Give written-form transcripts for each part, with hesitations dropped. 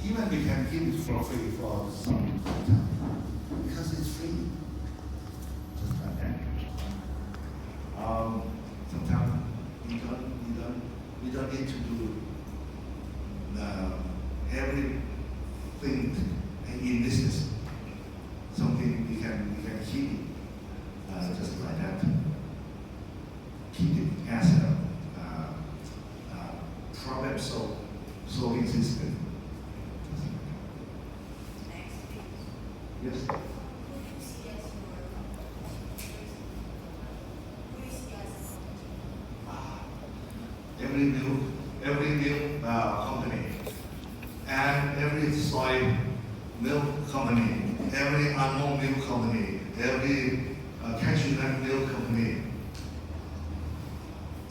Even we can give it for free for some time because it's free. Just like that. Sometimes we don't need to do everything in business. Something we can keep it just like that. Keep it as a problem solving system. Yes. Every new company, and every soy milk company, every almond milk company, every cashew nut milk company,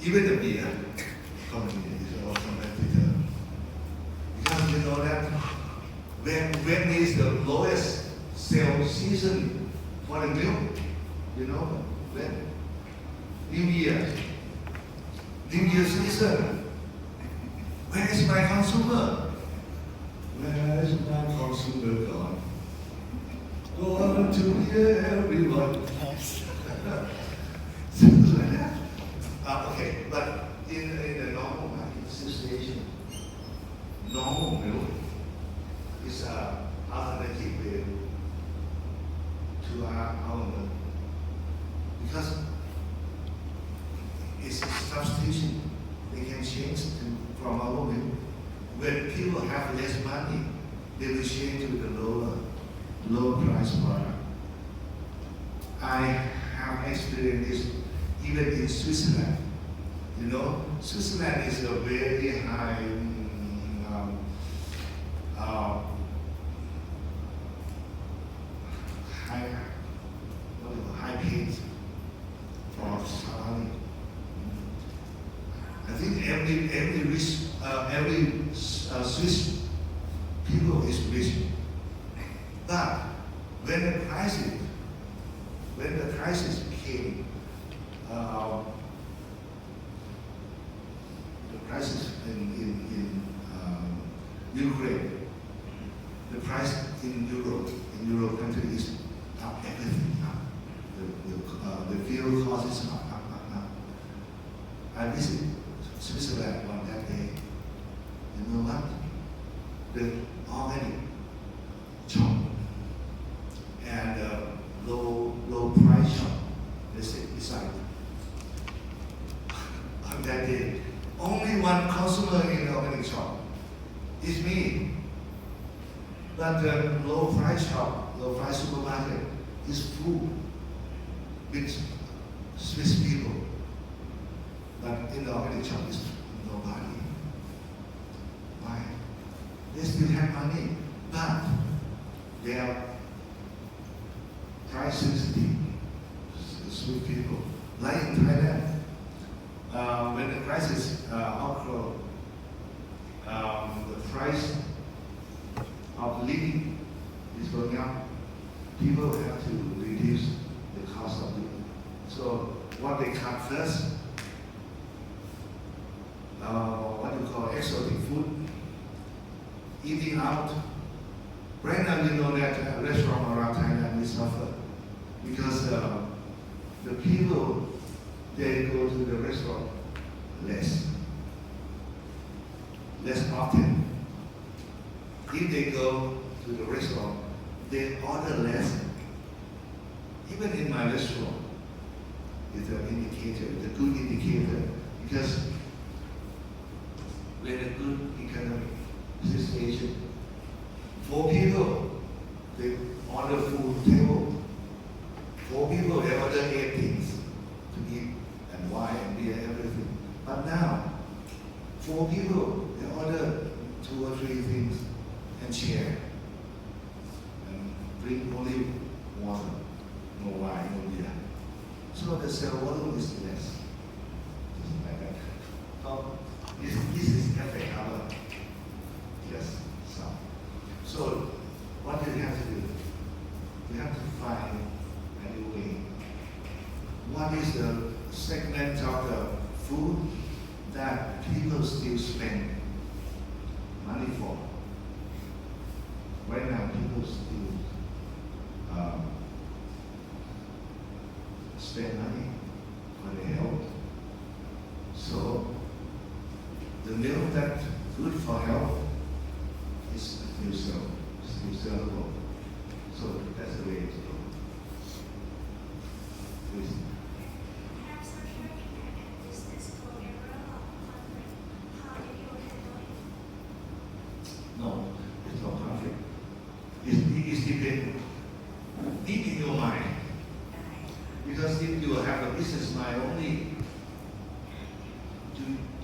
even the beer company is our competitor. Because you know that when is the lowest sales season for the milk, you know, when New Year season. Where is my consumer? Where is my consumer gone? Go on to hear everyone. Something like that. Okay, but in a normal market situation, normal milk is an alternative way to our milk. Because it's a substitution. They can change from our milk. When people have less money, they will change to the lower price product. I have experienced this even in Switzerland. You know, Switzerland is a very high paid for salary. I think every Swiss people is rich. But when the crisis came, the crisis in Ukraine, the price in Europe country is up, everything up. The fuel cost is up. I visited Switzerland on that day. You know what? The organic shop and low price shop, they sit beside. On that day, only one consumer in the organic shop is me. But the low price shop, low price supermarket is full with Swiss people. But in the organic shop is nobody. Why? They still have money, but they are price sensitive. Swiss people, like in Thailand, when the crisis occurred, the price of living is going up. People have to reduce the cost of living. So what they cut first, what you call exotic food, eating out. Right now you know that restaurant around Thailand is suffer because the people, they go to the restaurant less often. If they go to the restaurant, they order less. Even in my restaurant, it's an indicator, it's a good indicator, because when a good economic situation, 4 people, they order food table. 4 people, they order 8 things to eat, and wine and beer, everything. But now, 4 people, they order 2 or 3 things and share. And drink only water, no wine, no beer. So the sale volume is less. Just like that. So this is cafe hour. Yes. So what do we have to do? We have to find a new way. What is the segment of the food that people still spend money for? spend money for their health. So the milk that's good for health is still sellable. So that's the way to go. Please. Have social impact and business forever conflict. How do you handle it? No, it's not conflict. It's depend deep in your mind. Because if you have a business mind only,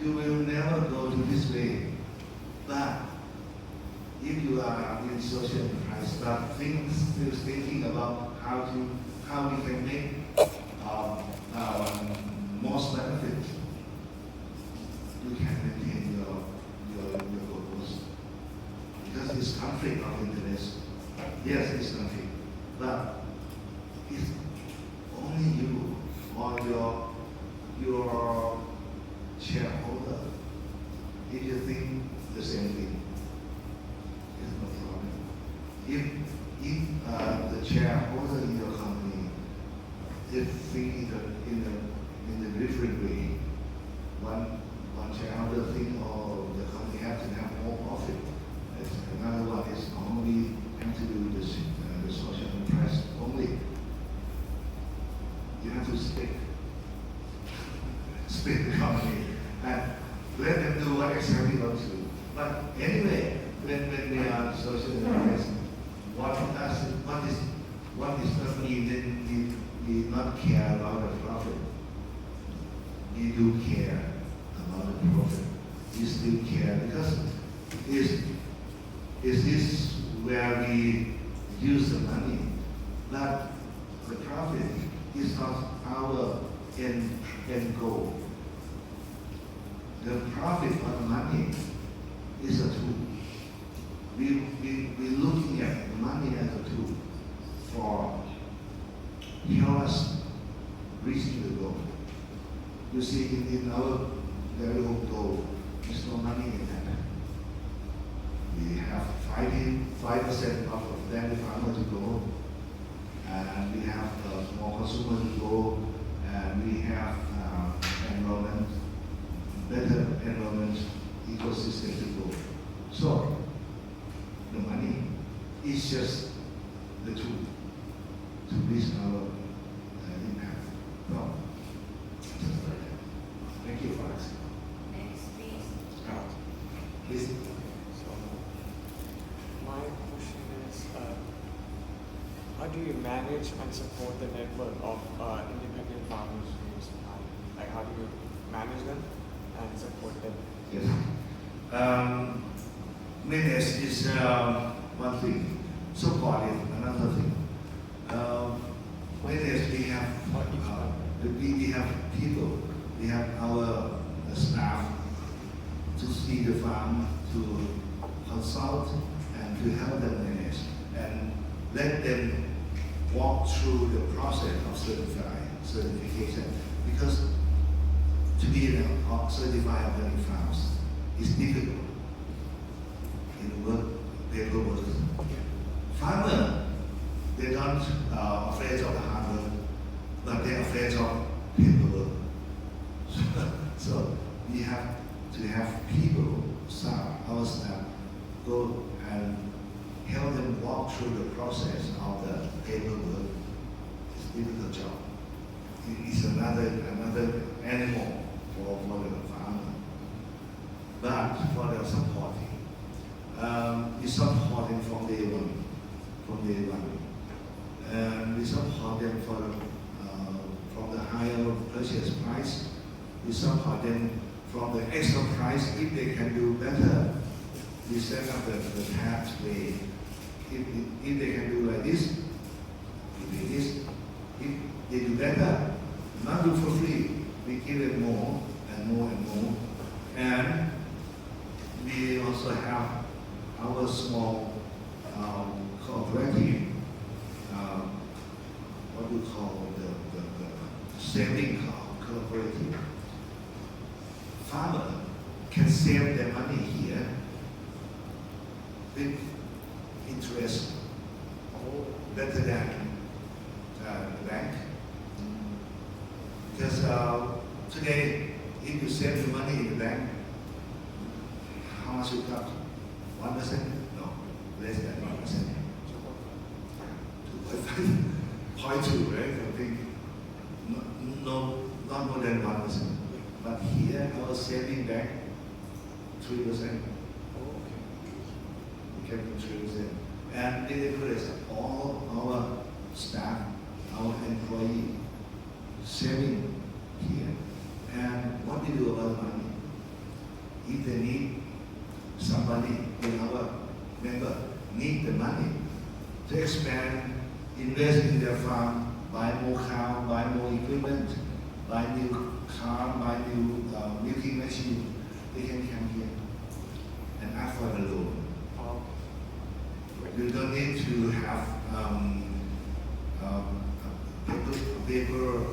you will never go to this way. But if you are in social enterprise, start thinking about how we can make most benefit, you can maintain your goals. Because it's conflict of interest. Yes, it's conflict, but it's only you or your shareholder. If you think the same thing, it's no problem. If the shareholder in your company is thinking in a different way, one shareholder think, oh, the company has to have more profit. Another one is only have to do the social enterprise only. You have to split the company and let them do what exactly they want to do. But anyway, when they are social enterprise, what is not mean we not care about the profit. We do care about the profit. We still care because is this where we use the money? But the profit is not our end goal. The profit or the money is a tool. We're looking at the money as a tool for help us reaching the goal. You see, in our very own goal, there's no money in that. We have 5% of land farmer to go, and we have small consumer to go, and we have environment, better environment ecosystem to go. So the money is just the tool to reach our impact. No, just like that. Thank you for asking. Next, please. Please. So, my question is, how do you manage and support the network of independent farmers in Nepal? Like, how do you manage them and support them? Yes. Manage is one thing. Support is another thing. Manage, we have we have people. We have our staff to see the farm, to consult, and to help them manage, and let them walk through the process of certification. Because to be a certified organic farms is difficult in the work, paperwork. Farmer, they don't afraid of the hard work, but they're afraid of paperwork. So we have to have people, our staff, go and help them walk through the process of the paperwork. It's a difficult job. It's another animal for the farmer. But for the supporting, we support them from day one. And we support them from the higher purchase price. We support them from the extra price. If they can do better, we set up the pathway. If they can do like this, if they do better, not do for free, we give them more and more and more. And we also have our small cooperative, what we call the saving cooperative. Farmer can save their money here with interest better than the bank. Because today, if you save your money in the bank, how much you got? 1%? No, less than 1%. 2.2, right? Something. No, not more than 1%. But here, our saving bank, 3%. Oh, okay. We kept it 3%. And they encourage all our staff, our employee, saving here. And what we do about money? If they need somebody in our member need the money to expand, invest in their farm, buy more cow, buy more equipment, buy new car, buy new milking machine, they can come here and ask for a loan. Oh, You don't need to have paper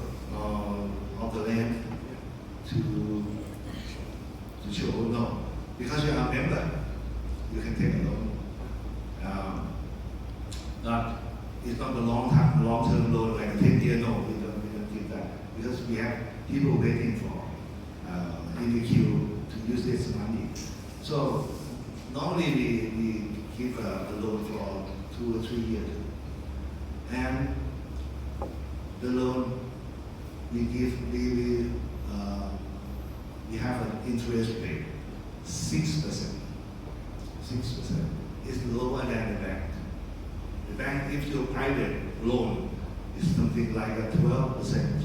of the land to show, no. Because you are a member, you can take a loan. It's not a long-term loan like a 10-year loan. We don't give that because we have people waiting for in the queue to use this money. So normally we give a loan for 2 or 3 years, and the loan we give we have an interest rate 6%. 6% is lower than the bank. The bank gives you a private loan is something like a 12%,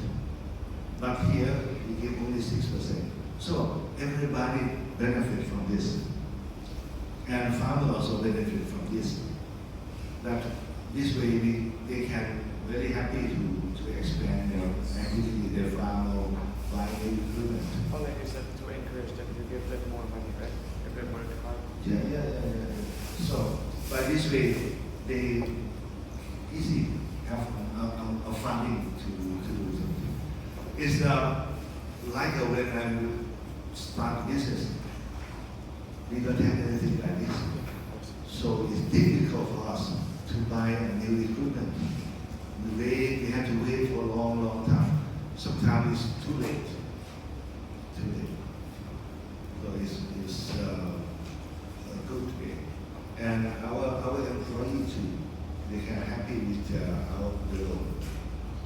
but here we give only 6%. So everybody benefit from this, and farmers also benefit from this. That this way they can very happy to expand their activity, their farm or buy new equipment. oh, like you said, to encourage them to give them more money, right? If they work hard. Yeah. So by this way, they easy have a funding to do something. It's like when I start business, we don't have anything like this. So it's difficult for us to buy a new equipment. We have to wait for a long time. Sometimes it's too late. So it's a good way. And our employees too, they are happy with our loan.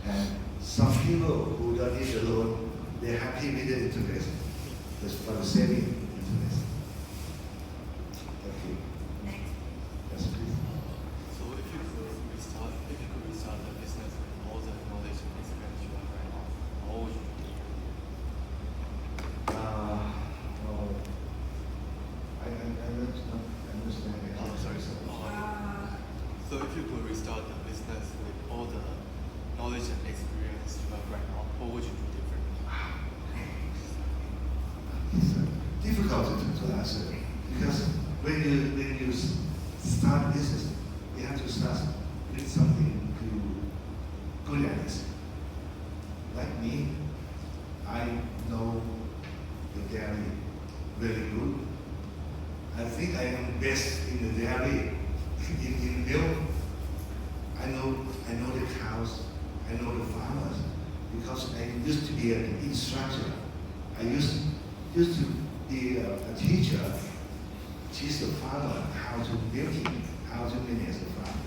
And some people who don't need the loan, they're happy with the interest, just for the saving interest. Okay. Next. Yes, please. So if you could restart the business with all the knowledge and experience you have right now, what would you do? Well, I don't understand it. Oh, sorry. So if you could restart the business with all the knowledge and experience you have right now, what would you do differently? It's difficult to answer because when you start business, you have to start with something good at it. Like me, I know the dairy very good. I think I am best in the dairy, in milk. I know the cows, I know the farmers because I used to be an instructor. I used to be a teacher, teach the farmer how to milk it, how to manage the farm.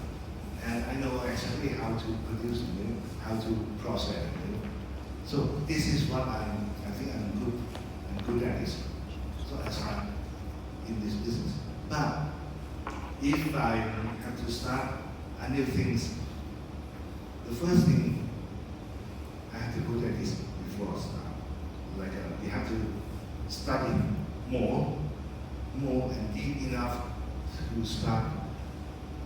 And I know exactly how to produce the milk, how to process the milk. So this is what I think I'm good at this. So I start in this business. But if I have to start a new things, the first thing I have to put at this before I start. Like we have to study more and deep enough to start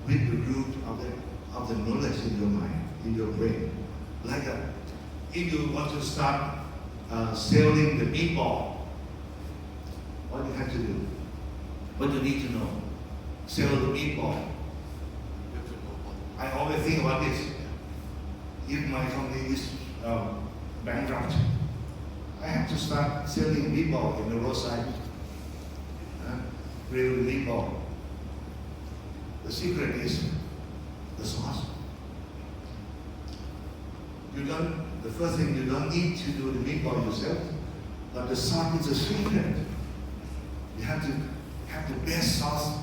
with the root of the knowledge in your mind, in your brain. Like if you want to start selling the meatball, what you have to do? What you need to know? Sell the meatball. You have to know what. I always think about this. If my company is bankrupt, I have to start selling meatball in the roadside. Real meatball. The secret is the sauce. The first thing, you don't need to do the meatball yourself, but the sauce is a secret. You have to have the best sauce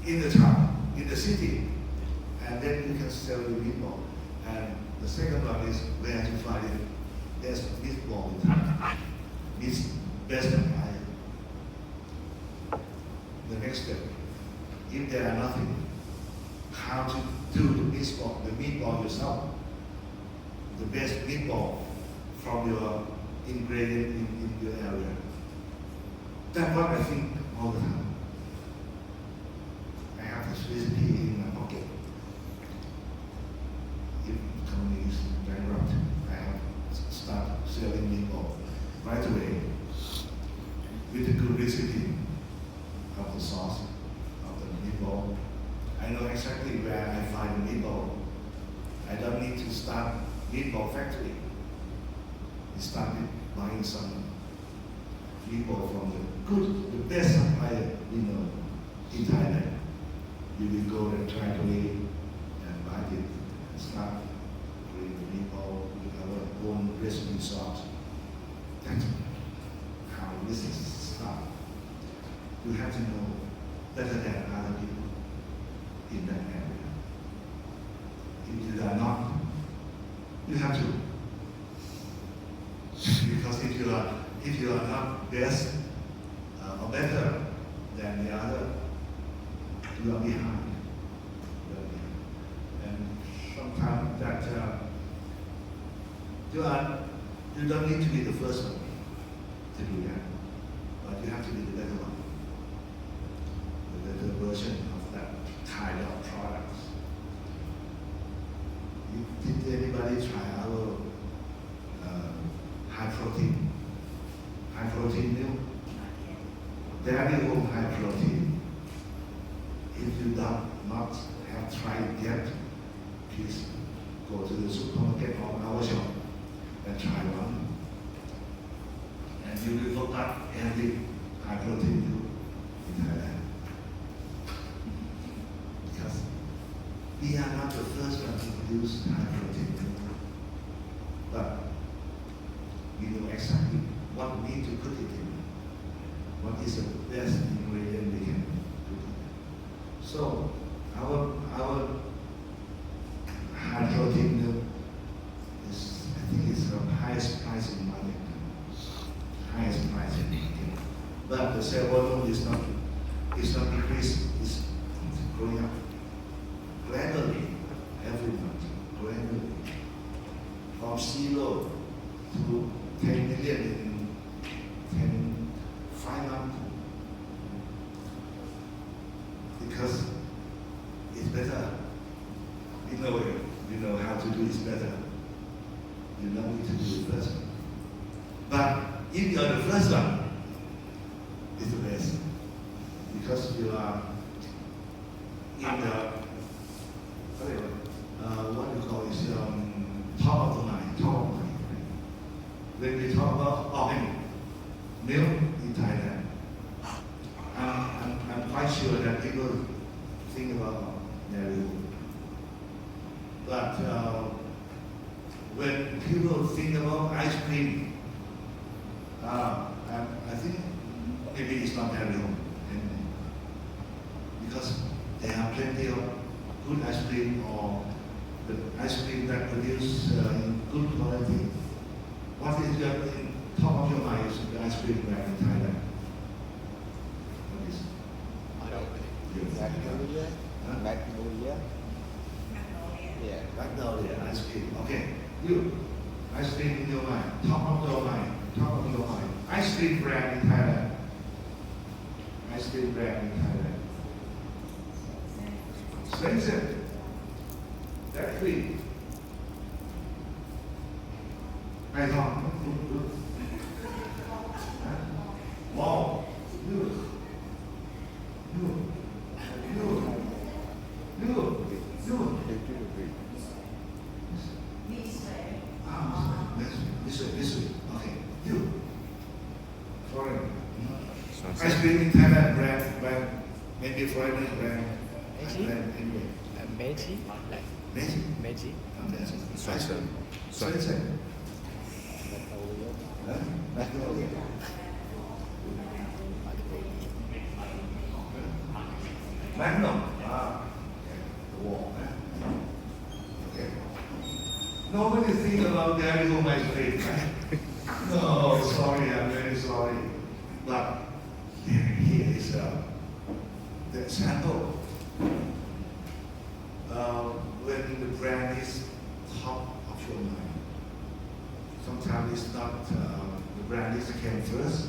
in the town, in the city, and then you can sell the meatball. And the second one is where to find the best meatball in town. This best supplier. The next step, if there are nothing, how to do the meatball yourself. The best meatball from your ingredient in your area. That's what I think all the time. I have this recipe in my pocket. If the company is bankrupt, I have to start selling meatball right away with a good recipe of the sauce, of the meatball. I know exactly where I find the meatball. I don't need to start meatball factory. We started buying some meatball from the best supplier we know in Thailand. We will go and try to and buy it and start doing the meatball with our own recipe sauce. That's how business starts. You have to know better than other people in that area. If you are not, you have to. Because if you are not best or better than the other, you are behind. And sometimes that you don't need to be the first one to do that, but you have to be the better one, the better version of that kind of products. Did anybody try our high protein milk? Dairy Home High Protein. If you do not have tried it yet, please go to the supermarket or our shop and try one. And you will look up every high protein milk in Thailand. Because we are not the first one to produce high protein milk, but we know exactly what we need to put it in, what is the best ingredient we can put in. So our high protein milk is, I think it's the highest price in market, highest price in market. But the sale volume is not decreasing, it's growing up gradually every month, gradually from 0 to 10 million in 5 months. Because it's better. We know how to do it better. You don't need to do it first. But if you are the first one, it's the best. Because you are in the what you call is top of the line, top of the line. When we talk about almond milk in Thailand, I'm quite sure that people think about dairy. But when people think about ice cream, I think maybe it's not dairy home. Because there are plenty of good ice cream or the ice cream that produce in good quality. What is your in top of your mind is the ice cream brand in Thailand? What is? I don't really. Magnolia. Huh? Magnolia. Yeah. Magnolia ice cream. Okay, you ice cream in your mind, top of your mind, top of your mind. Ice cream brand in Thailand. Ice cream brand in Thailand. Expensive. That's free. I thought. Wow. You. This way. Okay. You. Foreign. Ice cream in Thailand brand, maybe foreign brand. Anyway. Magic? Like Magic. Meiji. Swenson. Swenson. Huh? Magnolia. Magnum. Ah, the wall. Okay. Nobody think about Dairy Home ice cream, right? No, sorry, I'm very sorry. But here is the sample. When the brand is top of your mind, sometimes it's not the brand is came first.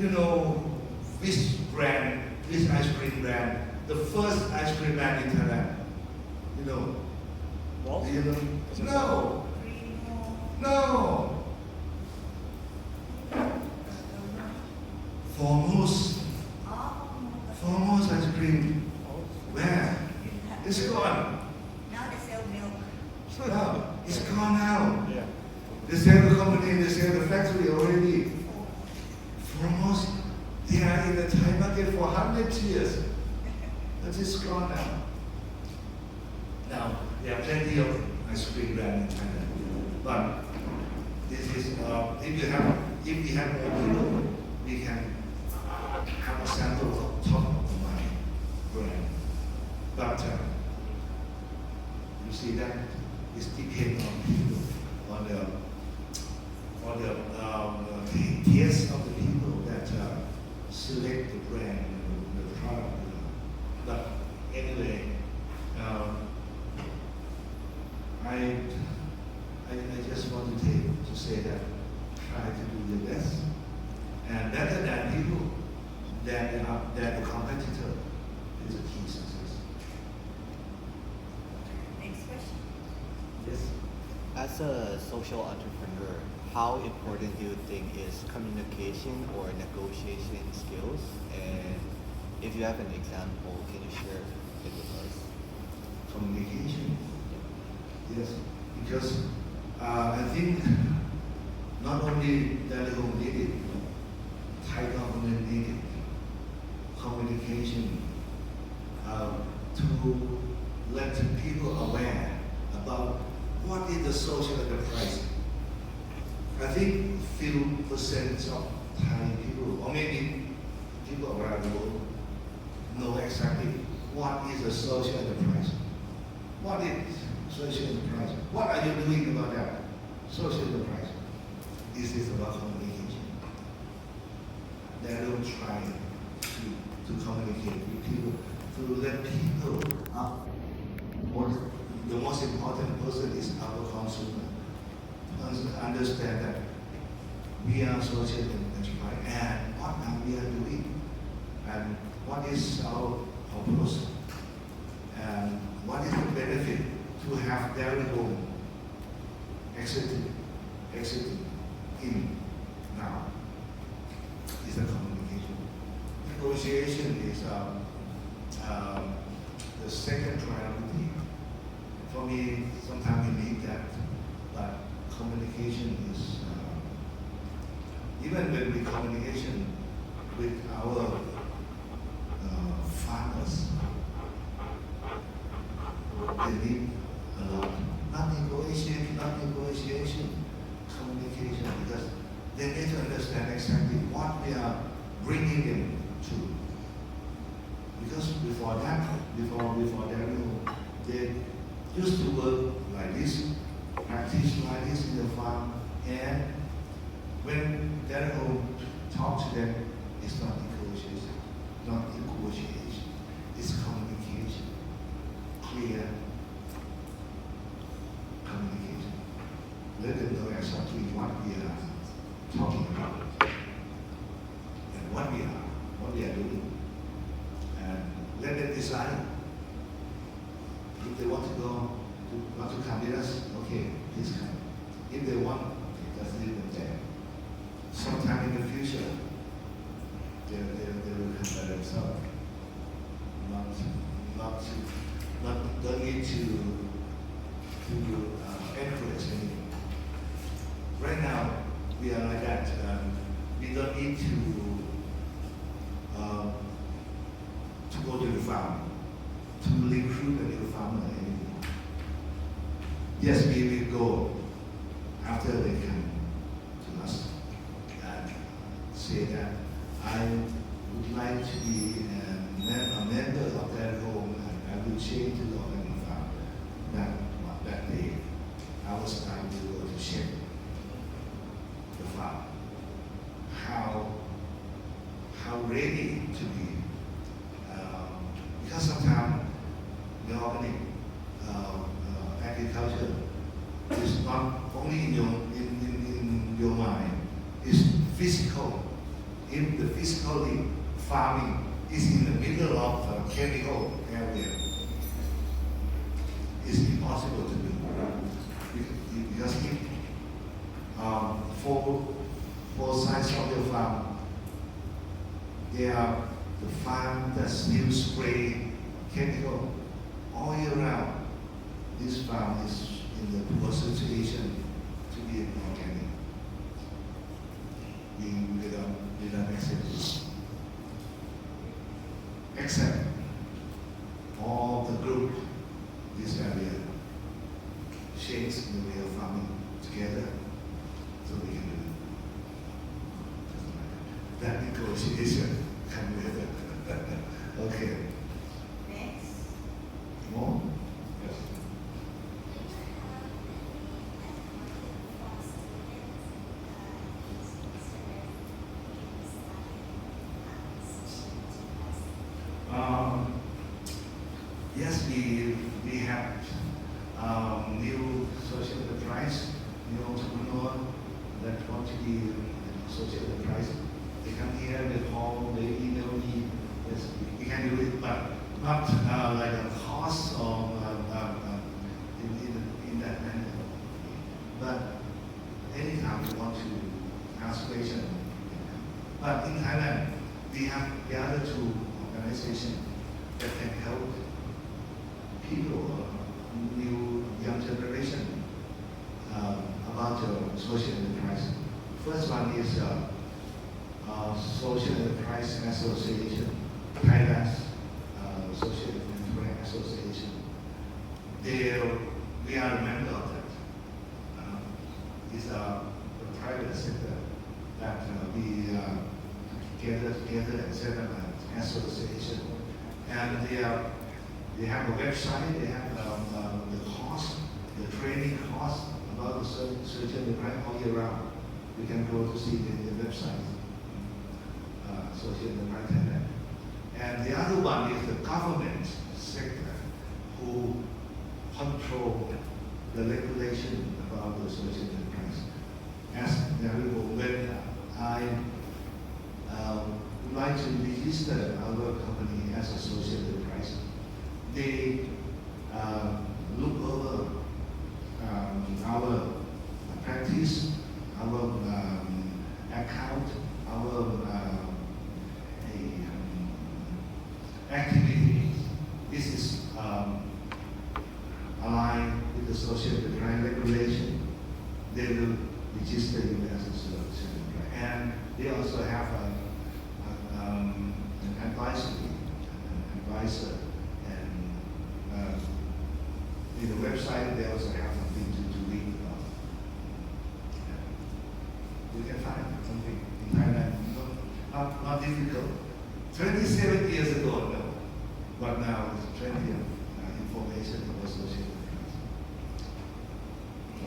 You know which brand, which ice cream brand, the first ice cream brand in Thailand? You know? Walt? Do you know? Is it No. No. Foremost. Foremost ice cream. Where? It's gone. Now they sell milk. No, it's gone now. Yeah. They sell the company, they sell the factory already. Foremost, they are in the Thai market for 100 years. But it's gone now. Now, there are plenty of ice cream brands in Thailand. But this is, if we have more people, we can have a sample of top of the line brand. But you see that it depends on people, on the taste of the people that select the brand, the product. But anyway, I just want to say that try to do your best, and better than people, than the competitor is a key success. Next question. Yes. As a social entrepreneur, how important do you think is communication or negotiation skills? And if you have an example, can you share it with us? Communication. Yes, because I think not only Dairy Home needed, Thai government needed communication to let people aware about what is the social enterprise. I think few percent of Thai people, or maybe people around the world, know exactly what is a social enterprise. What is social enterprise? What are you doing about that? Social enterprise. This is about communication. They don't try to communicate with people, to let people up. The most important person is our consumer. Understand that we are social enterprise and what are we are doing and what is our purpose and what is the benefit to have Dairy Home exiting in now is the communication. Negotiation is the second priority. For me, sometimes we need that, but communication is, even when we communication with our farmers, they need a lot. Not negotiation, communication, because they need to understand exactly what we are bringing them to. Because before that, before Dairy Home, they used to work like this, practice like this in the farm, and when Dairy Home talk to them, it's not negotiation, it's communication, clear communication. Let them know exactly what we are talking about and what we are doing, and let them decide. If they want to come with us, okay, please come. If they want, okay, just leave them there. Sometime in the future, they will come by themselves. Don't need to encourage anything. Right now, we are like that. We don't need to go to the farm to recruit a new farmer anymore. Yes, we will go after they come to us and say that I would like to be a member of that home and I will change the organic farm. That day, I was time to go to check the farm. How ready to be. Because sometimes the organic agriculture is not only in your mind, it's physical. If the physically farming is in the middle of a chemical area, it's impossible to do. Because if four sides of your farm, they are the farm that still spray chemical all year round. This farm is in the poor situation to be organic. We don't accept this. Except all the group, this area, shapes the way of farming together, so we can do it. That negotiation come with it. Okay. Next. More? Yes. Yes, we have new social enterprise, new entrepreneur that want to be social enterprise. They come here, they call, they email me. Yes, we can do it, but not like a cost or in that manner. But anytime we want to ask questions. But in Thailand, we have the other two organizations that can help people, new young generation, about the social enterprise. First one is Social Enterprise Association, Thailand's Social Enterprise Association. We are a member of that. It's a private sector that we gather together and set up an association. And they have a website, they have the cost, the training cost about the social enterprise all year round. You can go to see the website, social enterprise Thailand. And the other one is the government sector who control the regulation about the social enterprise. As when I would like to register our company as a social enterprise, they look over our practice, our account, our activities. This is aligned with the social enterprise regulation. They will register you as a social enterprise. And they also have an advisor. And in the website, they also have something to read about. You can find something in Thailand, not difficult. 27 years ago, no. But now there's plenty of information about social enterprise.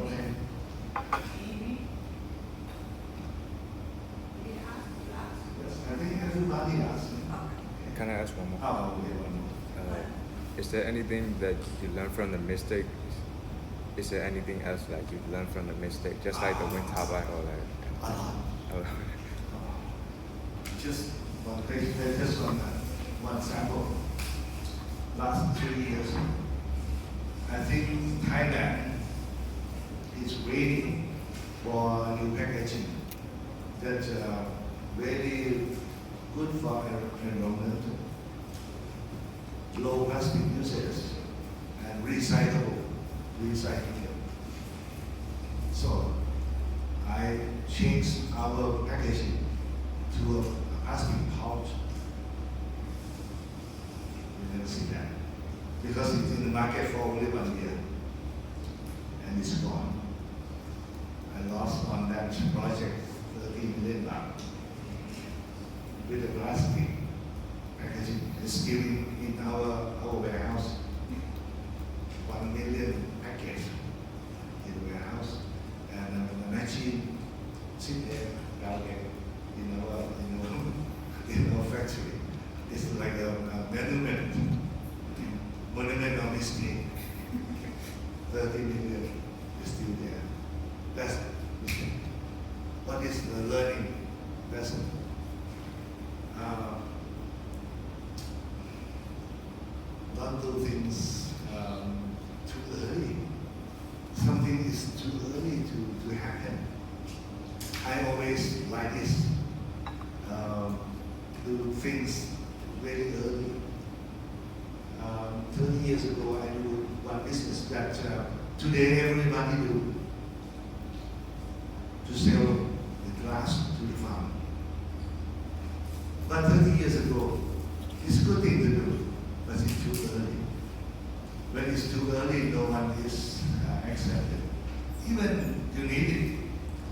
Okay. Yes, I think everybody asked me. Can I ask one more? Oh, okay, one more. Is there anything that you learned from the mistake? Is there anything else like you learned from the mistake? Just like the wind turbine or like. A lot. Oh, Just one place, just one sample. Last 3 years, I think Thailand is waiting for new packaging that's very good for environment, low plastic usage, and recycling. So I changed our packaging to a plastic pouch. You never see that. because it's in the market for only 1 year, and it's gone. I lost on that project 30 million baht with the plastic packaging. It's still in our warehouse. 1 million package in the warehouse, and the machine sit there down there in our factory. It's like a monument of mistake. 30 million is still there. That's mistake. What is the learning lesson? Don't do things too early. Something is too early to happen. I always like this. Do things very early. 30 years ago, I do one business that today everybody do, to sell the glass to the farm. But 30 years ago, it's a good thing to do, but it's too early. When it's too early, no one is accepted. Even you need it,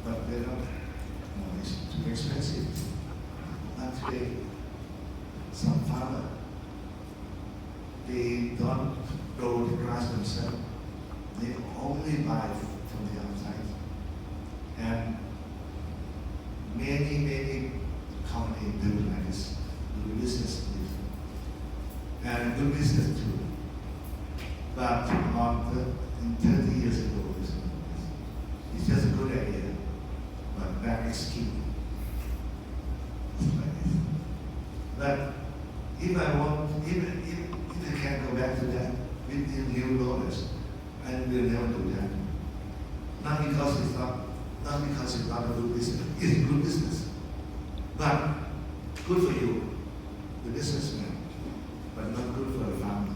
but they're not. No, it's too expensive. Not today. Some farmer, they don't grow the grass themselves. They only buy from the outside. And many companies do like this, do business with, and good business too. But in 30 years ago, it's just a good idea, but that is key. It's like this. But if I want, if I can go back to that with the new laws, I will never do that. Not because it's not a good business. It's a good business, but good for you, the businessman, but not good for the farmer,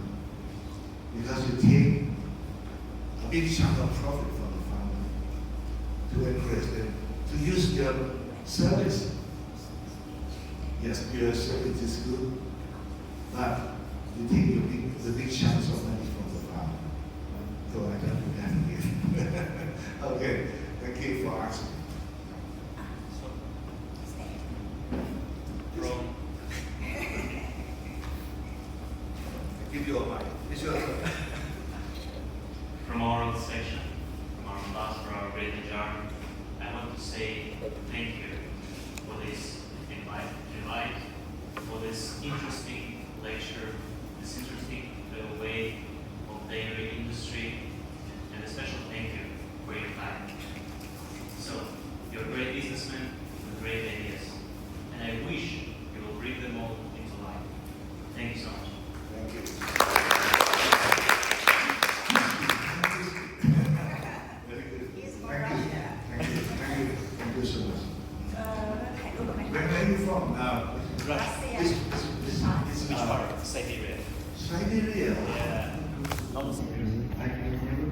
because you take a big chunk of profit from the farmer to encourage them to use your service. Yes, your service is good, but you take the big chunks of money from the farmer. So I don't do that again. Okay, thank you for asking. From I give you a mic. It's your turn. from oral section, from our class, for our great journey, I want to say thank you for this invite, for this interesting lecture, this interesting way of dairy industry, and a special thank you for your time. So, you're a great businessman with great ideas, and I wish you will bring them all into life. Thank you so much. Thank you. Very good. He's from Thank you. Russia. Thank you so much. ถ่ายรูปไหม Where are you from? รัสเซีย Which part? Siberia. Siberia. Yeah. Almost. I never